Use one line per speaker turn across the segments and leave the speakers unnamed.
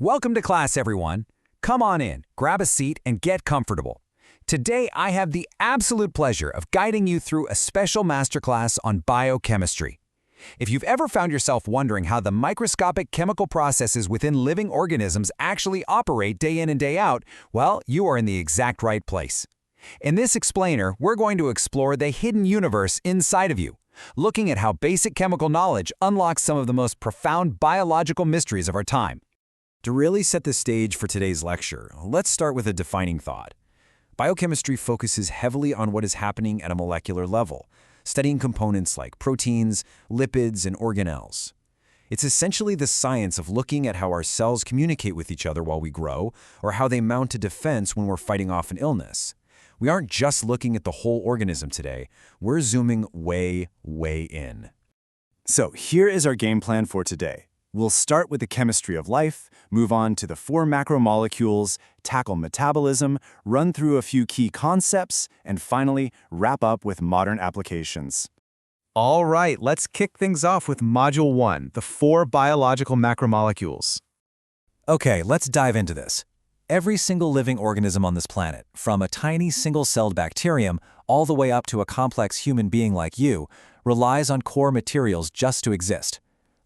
Welcome to class, everyone. Come on in, grab a seat, and get comfortable. Today, I have the absolute pleasure of guiding you through a special masterclass on biochemistry. If you've ever found yourself wondering how the microscopic chemical processes within living organisms actually operate day in and day out, well, you are in the exact right place. In this explainer, we're going to explore the hidden universe inside of you, looking at how basic chemical knowledge unlocks some of the most profound biological mysteries of our time. To really set the stage for today's lecture, let's start with a defining thought. Biochemistry focuses heavily on what is happening at a molecular level, studying components like proteins, lipids, and organelles. It's essentially the science of looking at how our cells communicate with each other while we grow, or how they mount a defense when we're fighting off an illness. We aren't just looking at the whole organism today, we're zooming way in.
So here is our game plan for today. We'll start with the chemistry of life, move on to the 4 macromolecules, tackle metabolism, run through a few key concepts, and finally, wrap up with modern applications.
All right, let's kick things off with Module 1, the 4 biological macromolecules.
Okay, let's dive into this. Every single living organism on this planet, from a tiny single-celled bacterium all the way up to a complex human being like you, relies on core materials just to exist.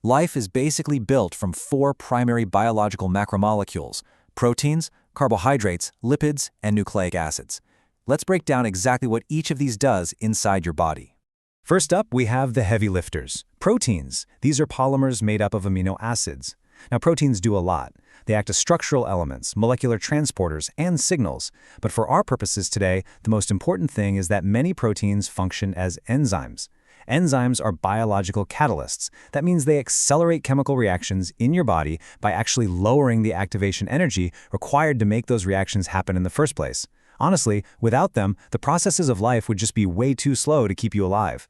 Life is basically built from 4 primary biological macromolecules: proteins, carbohydrates, lipids, and nucleic acids. Let's break down exactly what each of these does inside your body.
First up, we have the heavy lifters, proteins. These are polymers made up of amino acids. Now, proteins do a lot. They act as structural elements, molecular transporters, and signals. But for our purposes today, the most important thing is that many proteins function as enzymes. Enzymes are biological catalysts. That means they accelerate chemical reactions in your body by actually lowering the activation energy required to make those reactions happen in the first place. Honestly, without them, the processes of life would just be way too slow to keep you alive.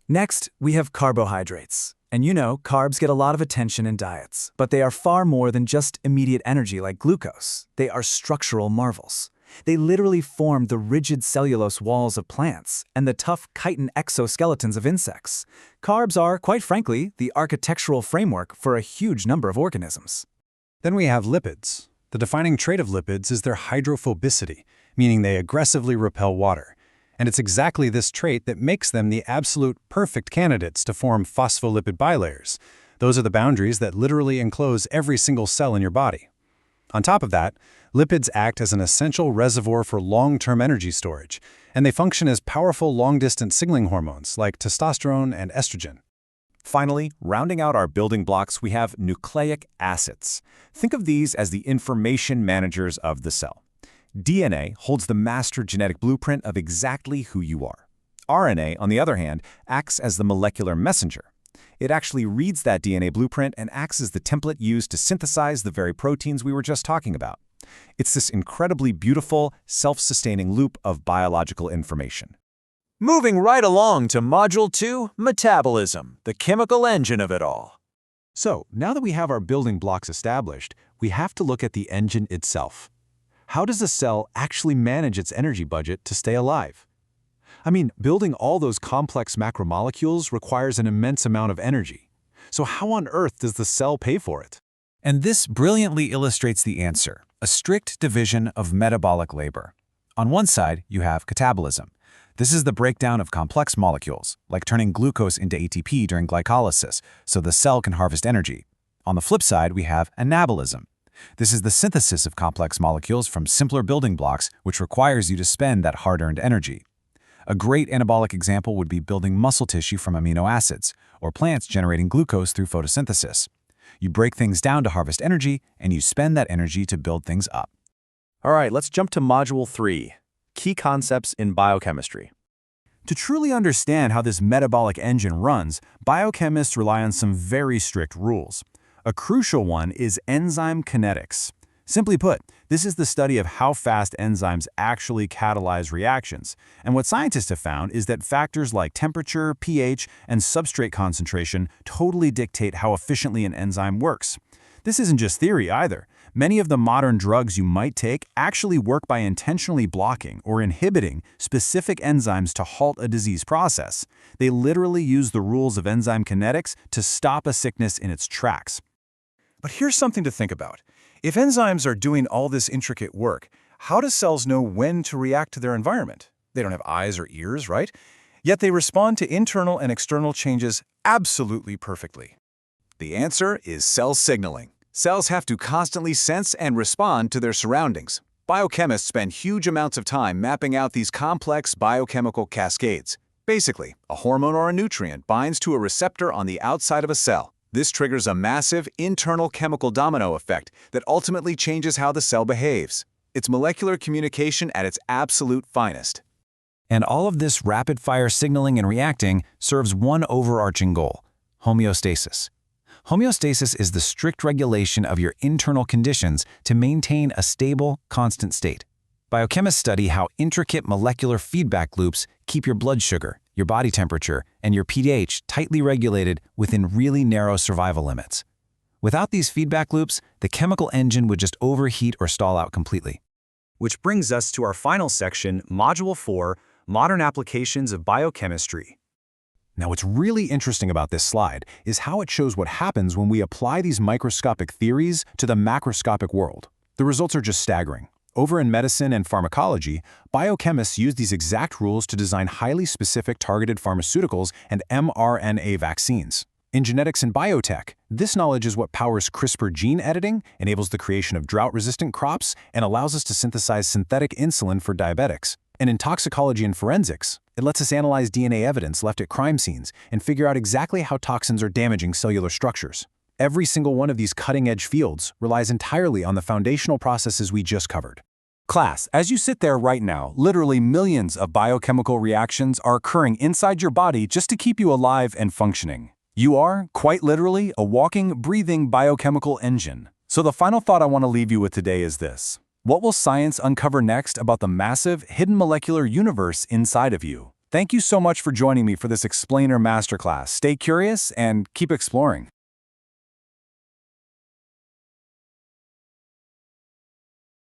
Next, we have carbohydrates. And you know, carbs get a lot of attention in diets, but they are far more than just immediate energy like glucose. They are structural marvels. They literally form the rigid cellulose walls of plants and the tough chitin exoskeletons of insects. Carbs are, quite frankly, the architectural framework for a huge number of organisms.
Then we have lipids. The defining trait of lipids is their hydrophobicity, meaning they aggressively repel water. And it's exactly this trait that makes them the absolute perfect candidates to form phospholipid bilayers. Those are the boundaries that literally enclose every single cell in your body. On top of that, lipids act as an essential reservoir for long-term energy storage, and they function as powerful long-distance signaling hormones like testosterone and estrogen.
Finally, rounding out our building blocks, we have nucleic acids. Think of these as the information managers of the cell. DNA holds the master genetic blueprint of exactly who you are. RNA, on the other hand, acts as the molecular messenger. It actually reads that DNA blueprint and acts as the template used to synthesize the very proteins we were just talking about. It's this incredibly beautiful, self-sustaining loop of biological information.
Moving right along to Module 2, Metabolism, the chemical engine of it all.
So, now that we have our building blocks established, we have to look at the engine itself. How does a cell actually manage its energy budget to stay alive? I mean, building all those complex macromolecules requires an immense amount of energy. So how on earth does the cell pay for it?
And this brilliantly illustrates the answer: a strict division of metabolic labor. On one side, you have catabolism. This is the breakdown of complex molecules, like turning glucose into ATP during glycolysis, so the cell can harvest energy. On the flip side, we have anabolism. This is the synthesis of complex molecules from simpler building blocks, which requires you to spend that hard-earned energy. A great anabolic example would be building muscle tissue from amino acids, or plants generating glucose through photosynthesis. You break things down to harvest energy, and you spend that energy to build things up.
All right, let's jump to Module 3, Key Concepts in Biochemistry.
To truly understand how this metabolic engine runs, biochemists rely on some very strict rules. A crucial one is enzyme kinetics. Simply put, this is the study of how fast enzymes actually catalyze reactions. And what scientists have found is that factors like temperature, pH, and substrate concentration totally dictate how efficiently an enzyme works. This isn't just theory either. Many of the modern drugs you might take actually work by intentionally blocking or inhibiting specific enzymes to halt a disease process. They literally use the rules of enzyme kinetics to stop a sickness in its tracks. But here's something to think about. If enzymes are doing all this intricate work, how do cells know when to react to their environment? They don't have eyes or ears, right? Yet they respond to internal and external changes absolutely perfectly.
The answer is cell signaling. Cells have to constantly sense and respond to their surroundings. Biochemists spend huge amounts of time mapping out these complex biochemical cascades. Basically, a hormone or a nutrient binds to a receptor on the outside of a cell. This triggers a massive internal chemical domino effect that ultimately changes how the cell behaves. It's molecular communication at its absolute finest.
And all of this rapid-fire signaling and reacting serves one overarching goal: homeostasis. Homeostasis is the strict regulation of your internal conditions to maintain a stable, constant state. Biochemists study how intricate molecular feedback loops keep your blood sugar, your body temperature, and your pH tightly regulated within really narrow survival limits. Without these feedback loops, the chemical engine would just overheat or stall out completely.
Which brings us to our final section, Module 4, Modern Applications of Biochemistry.
Now, what's really interesting about this slide is how it shows what happens when we apply these microscopic theories to the macroscopic world. The results are just staggering. Over in medicine and pharmacology, biochemists use these exact rules to design highly specific targeted pharmaceuticals and mRNA vaccines. In genetics and biotech, this knowledge is what powers CRISPR gene editing, enables the creation of drought-resistant crops, and allows us to synthesize synthetic insulin for diabetics. And in toxicology and forensics, it lets us analyze DNA evidence left at crime scenes and figure out exactly how toxins are damaging cellular structures. Every single one of these cutting-edge fields relies entirely on the foundational processes we just covered.
Class, as you sit there right now, literally millions of biochemical reactions are occurring inside your body just to keep you alive and functioning. You are, quite literally, a walking, breathing biochemical engine. So the final thought I want to leave you with today is this. What will science uncover next about the massive, hidden molecular universe inside of you? Thank you so much for joining me for this Explainer Masterclass. Stay curious and keep exploring.